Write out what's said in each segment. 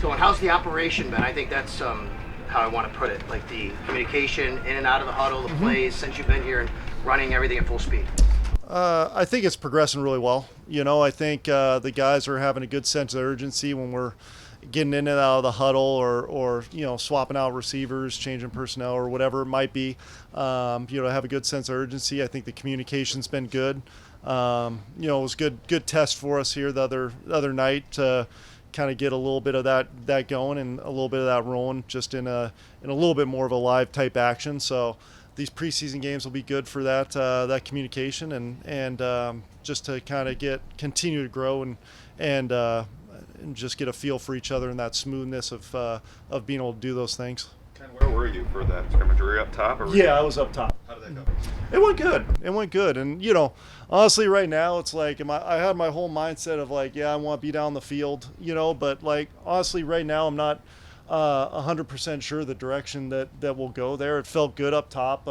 going? How's the operation been? I think that's how I want to put it. Like the communication in and out of the huddle, the plays since you've been here and running everything at full speed. I think it's progressing really well. I think the guys are having a good sense of urgency when we're getting in and out of the huddle or swapping out receivers, changing personnel or whatever it might be. Have a good sense of urgency. I think the communication's been good. It was good test for us here the other night to kind of get a little bit of that going and a little bit of that rolling just in a little bit more of a live type action. So these preseason games will be good for that communication and just to kind of continue to grow and just get a feel for each other and that smoothness of being able to do those things. Ken, where were you for that scrimmage? Were you up top? Yeah, I was up top. How did that go? It went good. And, honestly, right now, it's like I had my whole mindset of like, yeah, I want to be down the field, but like, honestly, right now, I'm not 100% sure the direction that we'll go there. It felt good up top,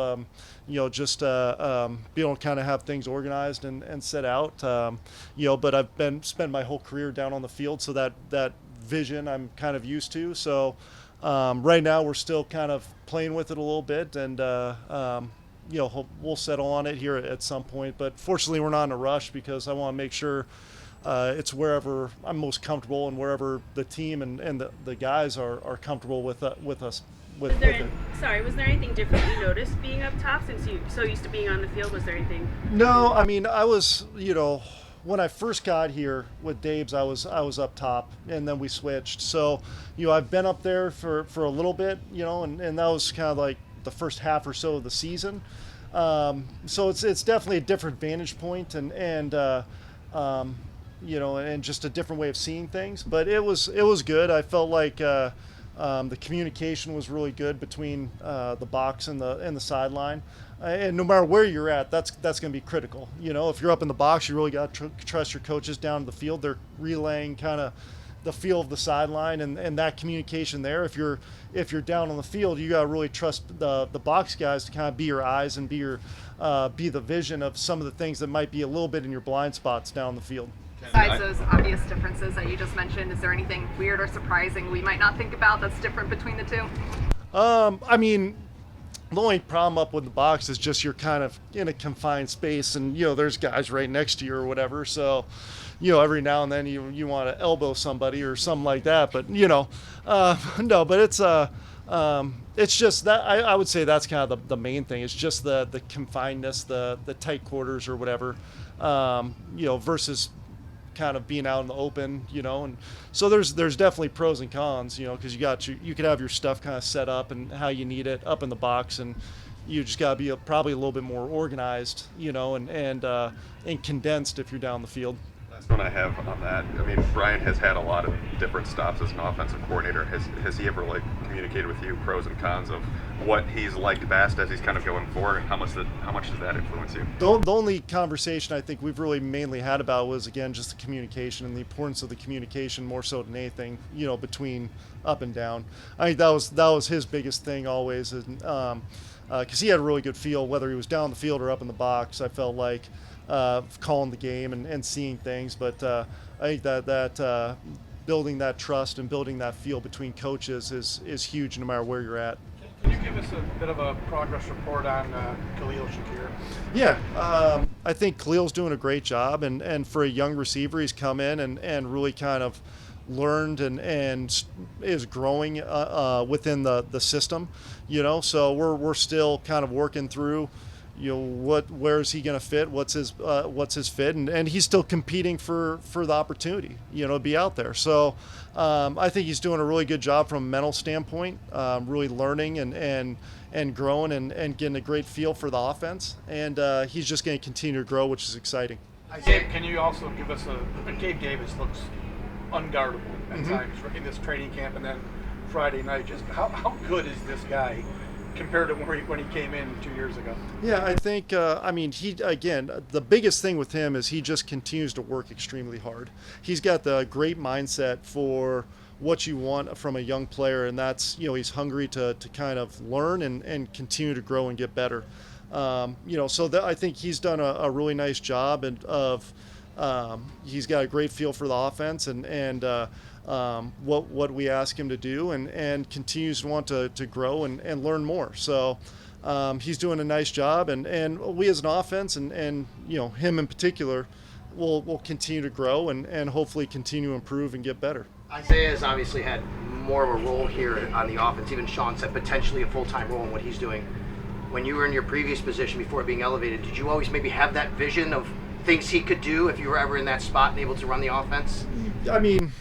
just be able to kind of have things organized and set out, but I've spent my whole career down on the field, so that vision I'm kind of used to. So right now we're still kind of playing with it a little bit, and we'll settle on it here at some point. But fortunately, we're not in a rush because I want to make sure it's wherever I'm most comfortable and wherever the team and the guys are comfortable with us. Was there anything different you noticed being up top since you're so used to being on the field? Was there anything? No, I mean, I was, when I first got here with Dave's, I was up top, and then we switched. So, I've been up there for a little bit, and that was kind of like the first half or so of the season. So it's definitely a different vantage point and just a different way of seeing things. But it was good. I felt like the communication was really good between the box and the sideline. And no matter where you're at, that's going to be critical. If you're up in the box, you really got to trust your coaches down the field. They're relaying kind of the feel of the sideline and that communication there. If you're down on the field, you got to really trust the box guys to kind of be your eyes and be the vision of some of the things that might be a little bit in your blind spots down the field. Besides those obvious differences that you just mentioned, is there anything weird or surprising we might not think about that's different between the two? I mean, the only problem up with the box is just you're kind of in a confined space and, there's guys right next to you or whatever. So, every now and then you want to elbow somebody or something like that. But, no, but it's just that I would say that's kind of the main thing. It's just the confinedness, the tight quarters or whatever, versus kind of being out in the open, and so there's definitely pros and cons, because you could have your stuff kind of set up and how you need it up in the box, and you just got to be probably a little bit more organized, and condensed if you're down the field. Last one I have on that. I mean, Brian has had a lot of different stops as an offensive coordinator. Has he ever communicated with you pros and cons of what he's liked best as he's kind of going forward, and how much does that influence you? The only conversation I think we've really mainly had about was, again, just the communication and the importance of the communication more so than anything, between up and down. I think that was his biggest thing always, because he had a really good feel whether he was down the field or up in the box. I felt like calling the game and seeing things, but I think that building that trust and building that feel between coaches is huge no matter where you're at. Can you give us a bit of a progress report on Khalil Shakir? Yeah, I think Khalil's doing a great job, and for a young receiver, he's come in and really kind of learned and is growing within the system, so we're still kind of working through where is he going to fit, what's his fit, and he's still competing for the opportunity, to be out there. So I think he's doing a really good job from a mental standpoint, really learning and growing and getting a great feel for the offense, and he's just going to continue to grow, which is exciting. Gabe, can you also give us Gabe Davis looks unguardable at times in this training camp, and then Friday night, just how good is this guy compared to when he came in 2 years ago? Yeah, I think, the biggest thing with him is he just continues to work extremely hard. He's got the great mindset for what you want from a young player, and that's, he's hungry to kind of learn and continue to grow and get better. So I think he's done a really nice job of he's got a great feel for the offense and what we ask him to do, and continues to want to grow and learn more. So he's doing a nice job, and we as an offense and him in particular will continue to grow and hopefully continue to improve and get better. Isaiah has obviously had more of a role here on the offense. Even Sean said potentially a full-time role in what he's doing. When you were in your previous position before being elevated, did you always maybe have that vision of things he could do if you were ever in that spot and able to run the offense? I mean,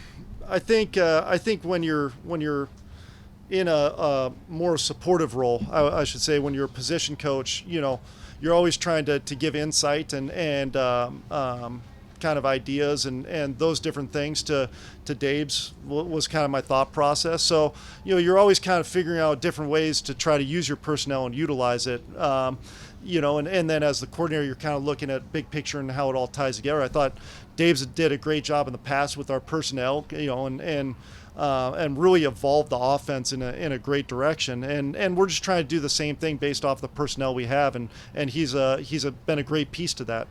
I think when you're in a more supportive role, I should say, when you're a position coach, you're always trying to give insight and kind of ideas and those different things to Dave's was kind of my thought process. So you're always kind of figuring out different ways to try to use your personnel and utilize it. And then as the coordinator, you're kind of looking at big picture and how it all ties together. I thought Dave's did a great job in the past with our personnel, and really evolved the offense in a great direction. And we're just trying to do the same thing based off the personnel we have, and he's been a great piece to that.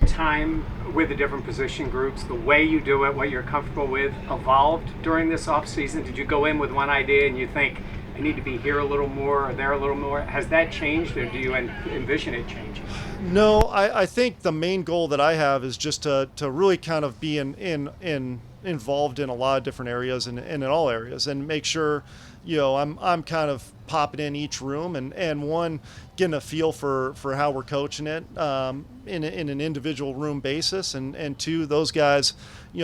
Time with the different position groups, the way you do it, what you're comfortable with, evolved during this off season? Did you go in with one idea and you think, I need to be here a little more or there a little more? Has that changed, or do you envision it changing? No, I think the main goal that I have is just to really kind of be involved in a lot of different areas and in all areas, and make sure I'm kind of popping in each room and one, getting a feel for how we're coaching it in an individual room basis, and two, those guys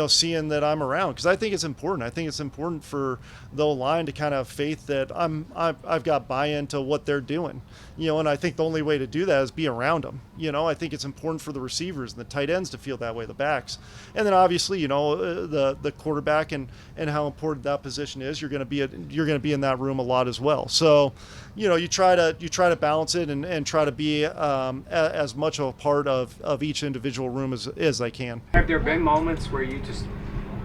seeing that I'm around, because I think it's important. I think it's important for the line to kind of have faith that I've got buy-in to what they're doing, and I think the only way to do that is be around them. I think it's important for the receivers and the tight ends to feel that way, the backs, and then obviously the quarterback and how important that position is. You're going to be in that room a lot as well. So you try to balance it and try to be as much of a part of each individual room as I can. Have there been moments where you just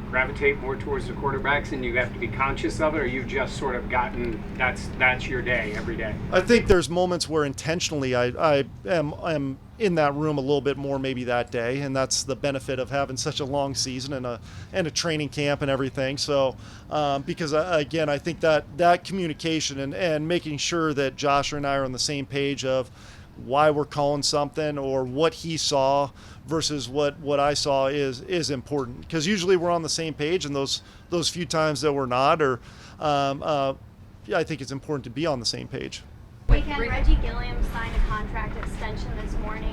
gravitate more towards the quarterbacks and you have to be conscious of it, or you've just sort of gotten that's your day every day? I think there's moments where intentionally I am in that room a little bit more maybe that day, and that's the benefit of having such a long season and a training camp and everything. So because again, I think that communication and making sure that Josh and I are on the same page of why we're calling something or what he saw versus what I saw is important, because usually we're on the same page, and those few times that we're not, or I think it's important to be on the same page. Weekend, Reggie Gilliam signed a contract extension this morning.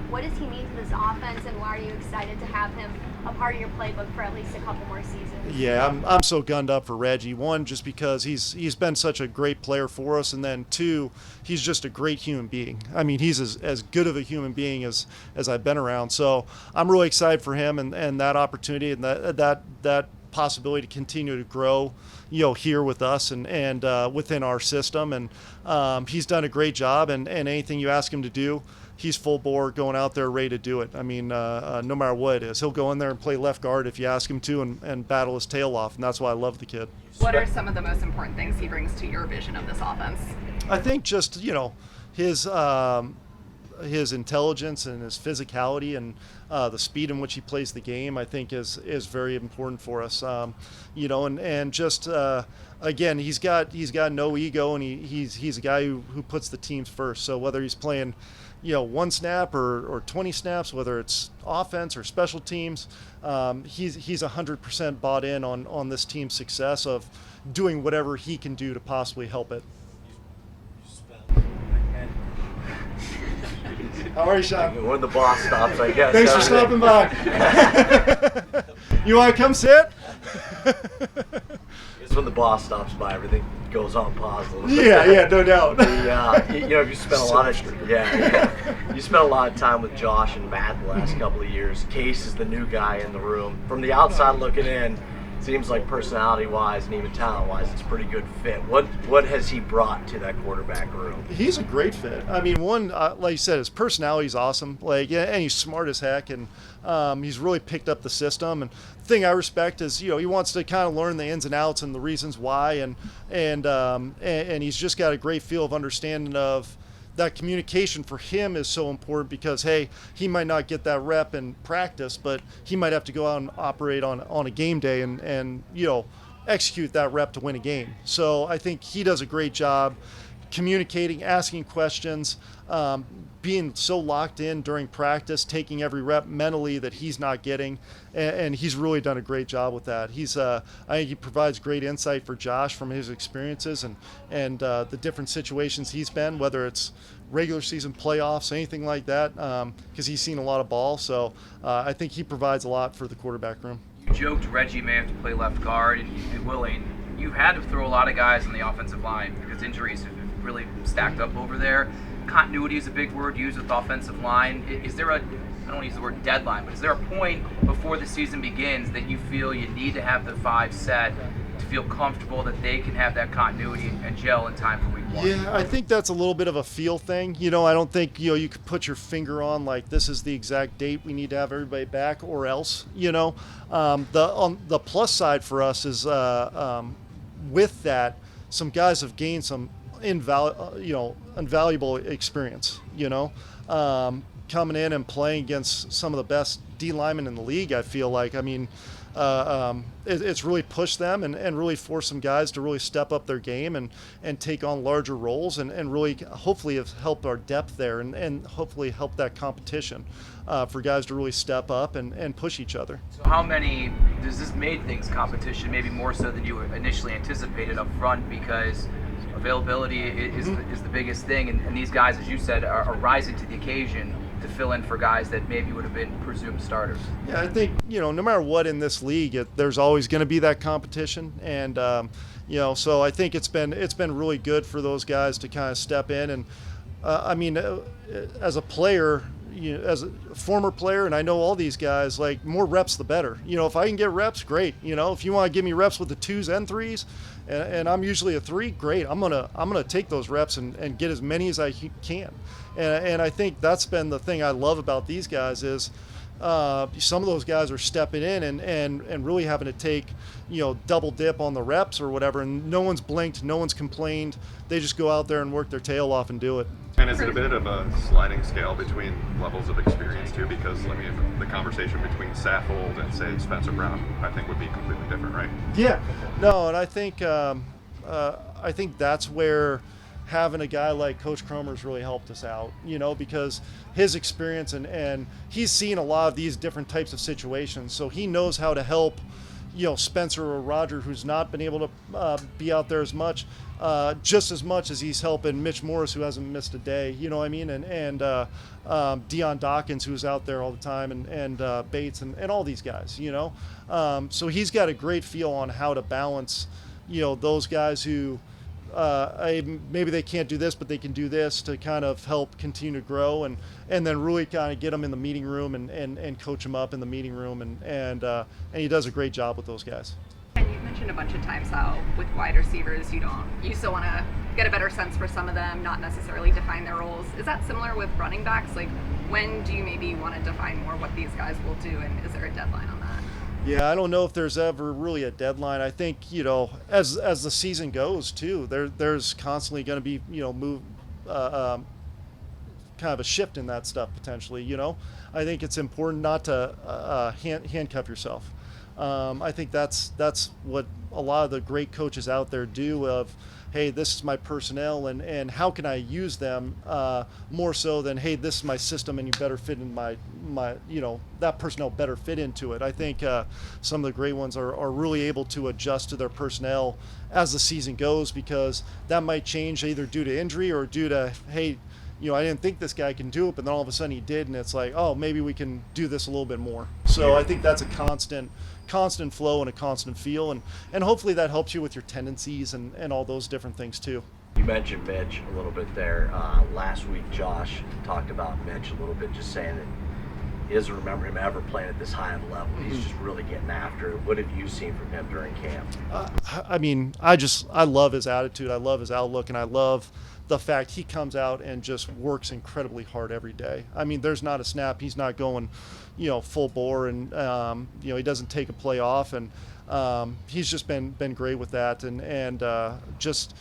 What does he mean to this offense, and why are you excited to have him a part of your playbook for at least a couple more seasons? Yeah, I'm so gunned up for Reggie. One, just because he's been such a great player for us, and then two, he's just a great human being. I mean, he's as good of a human being as I've been around. So I'm really excited for him and that opportunity and that possibility to continue to grow, here with us and within our system. And he's done a great job, and anything you ask him to do, he's full bore going out there ready to do it. I mean, no matter what it is, he'll go in there and play left guard if you ask him to and battle his tail off, and that's why I love the kid. What are some of the most important things he brings to your vision of this offense? I think just, his intelligence and his physicality and the speed in which he plays the game, I think is very important for us. And just again, he's got no ego, and he's a guy who puts the teams first. So whether he's playing, one snap or 20 snaps, whether it's offense or special teams, he's 100% bought in on this team's success of doing whatever he can do to possibly help it. How are you, Sean? One of the boss stops, I guess. Thanks for stopping by. You want to come sit? It's when the boss stops by, everything goes on pause a little bit. Yeah, no doubt. You spent you spent a lot of time with Josh and Matt the last couple of years. Case is the new guy in the room. From the outside looking in, seems like personality-wise and even talent-wise, it's a pretty good fit. What has he brought to that quarterback room? He's a great fit. I mean, one, like you said, his personality is awesome. And he's smart as heck, and he's really picked up the system. And the thing I respect is, he wants to kind of learn the ins and outs and the reasons why, and he's just got a great feel of understanding of that communication for him is so important because, hey, he might not get that rep in practice, but he might have to go out and operate on a game day and execute that rep to win a game. So I think he does a great job communicating, asking questions, being so locked in during practice, taking every rep mentally that he's not getting, and he's really done a great job with that. I think he provides great insight for Josh from his experiences and the different situations he's been, whether it's regular season playoffs, anything like that, because he's seen a lot of ball. So I think he provides a lot for the quarterback room. You joked Reggie may have to play left guard, and he'd be willing. You've had to throw a lot of guys on the offensive line because injuries have really stacked up over there. Continuity is a big word used with offensive line. Is there I don't want to use the word deadline, but is there a point before the season begins that you feel you need to have the 5 set to feel comfortable that they can have that continuity and gel in time for week 1? Yeah, I think that's a little bit of a feel thing. I don't think you could put your finger on like this is the exact date we need to have everybody back or else. On the plus side for us is with that, some guys have gained some invaluable experience. Coming in and playing against some of the best D linemen in the league. I feel like, it's really pushed them and really forced some guys to really step up their game and take on larger roles and really hopefully have helped our depth there and hopefully help that competition for guys to really step up and push each other. So how many does this made things competition, maybe more so than you initially anticipated up front, because availability is the biggest thing, and these guys, as you said, are rising to the occasion to fill in for guys that maybe would have been presumed starters. Yeah, I think, no matter what in this league, there's always going to be that competition. And, so I think it's been really good for those guys to kind of step in. And, as a player, as a former player, and I know all these guys, like, more reps the better. If I can get reps, great. If you want to give me reps with the 2s and 3s, and I'm usually a 3, great. I'm gonna take those reps and get as many as I can. And I think that's been the thing I love about these guys is some of those guys are stepping in and really having to take, double dip on the reps or whatever, and no one's blinked, no one's complained. They just go out there and work their tail off and do it. And is it a bit of a sliding scale between levels of experience too? Because the conversation between Saffold and say Spencer Brown, I think would be completely different, right? Yeah, no, and I think that's where having a guy like Coach Cromer's really helped us out, because his experience and he's seen a lot of these different types of situations, so he knows how to help, Spencer or Roger, who's not been able to be out there as much, just as much as he's helping Mitch Morris, who hasn't missed a day, and Deion Dawkins, who's out there all the time, and Bates and all these guys, so he's got a great feel on how to balance, those guys who maybe they can't do this, but they can do this to kind of help continue to grow and then really kind of get them in the meeting room and coach them up in the meeting room. And he does a great job with those guys. And you mentioned a bunch of times how with wide receivers, you still want to get a better sense for some of them, not necessarily define their roles. Is that similar with running backs? Like, when do you maybe want to define more what these guys will do, and is there a deadline on that? Yeah, I don't know if there's ever really a deadline. I think, as the season goes too, there's constantly going to be, kind of a shift in that stuff potentially. I think it's important not to handcuff yourself. I think that's what a lot of the great coaches out there do of, hey, this is my personnel and how can I use them more so than, hey, this is my system and you better fit in my that personnel better fit into it. I think some of the great ones are really able to adjust to their personnel as the season goes, because that might change either due to injury or due to, hey, I didn't think this guy can do it, but then all of a sudden he did, and it's like, oh, maybe we can do this a little bit more. So I think that's a constant flow and a constant feel, and hopefully that helps you with your tendencies and all those different things too. You mentioned Mitch a little bit there. Last week, Josh talked about Mitch a little bit, just saying that he doesn't remember him ever playing at this high of a level. He's just really getting after it. What have you seen from him during camp? I love his attitude. I love his outlook, and I love the fact he comes out and just works incredibly hard every day. There's not a snap he's not going, full bore, and he doesn't take a play off, and he's just been great with that, and just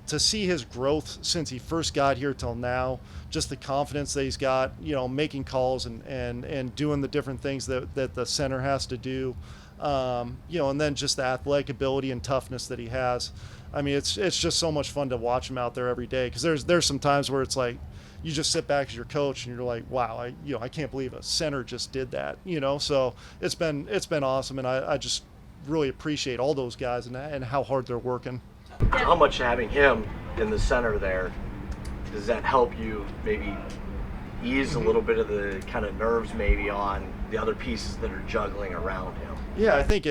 to see his growth since he first got here till now, just the confidence that he's got, making calls and doing the different things that the center has to do, and then just the athletic ability and toughness that he has. I mean, it's just so much fun to watch him out there every day, because there's some times where it's like you just sit back as your coach and you're like, wow, I can't believe a center just did that, so it's been awesome, and I just really appreciate all those guys and how hard they're working. How much having him in the center there, does that help you maybe ease a little bit of the kind of nerves maybe on the other pieces that are juggling around him? Yeah, I think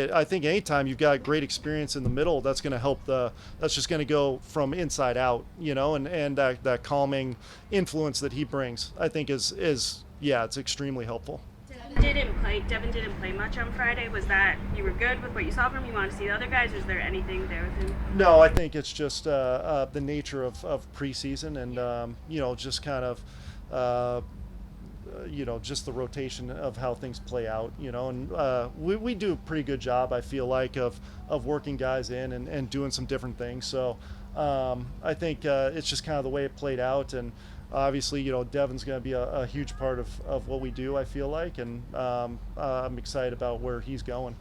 anytime you've got great experience in the middle, that's going to help that's just going to go from inside out, and that calming influence that he brings, I think is it's extremely helpful. Devin didn't play much on Friday. Was that you were good with what you saw from him? You want to see the other guys? Or is there anything there with him? No, I think it's just the nature of preseason and just kind of just the rotation of how things play out, and we do a pretty good job, I feel like, of working guys in and doing some different things. So I think it's just kind of the way it played out, and obviously, Devin's going to be a huge part of what we do, I feel like, and I'm excited about where he's going.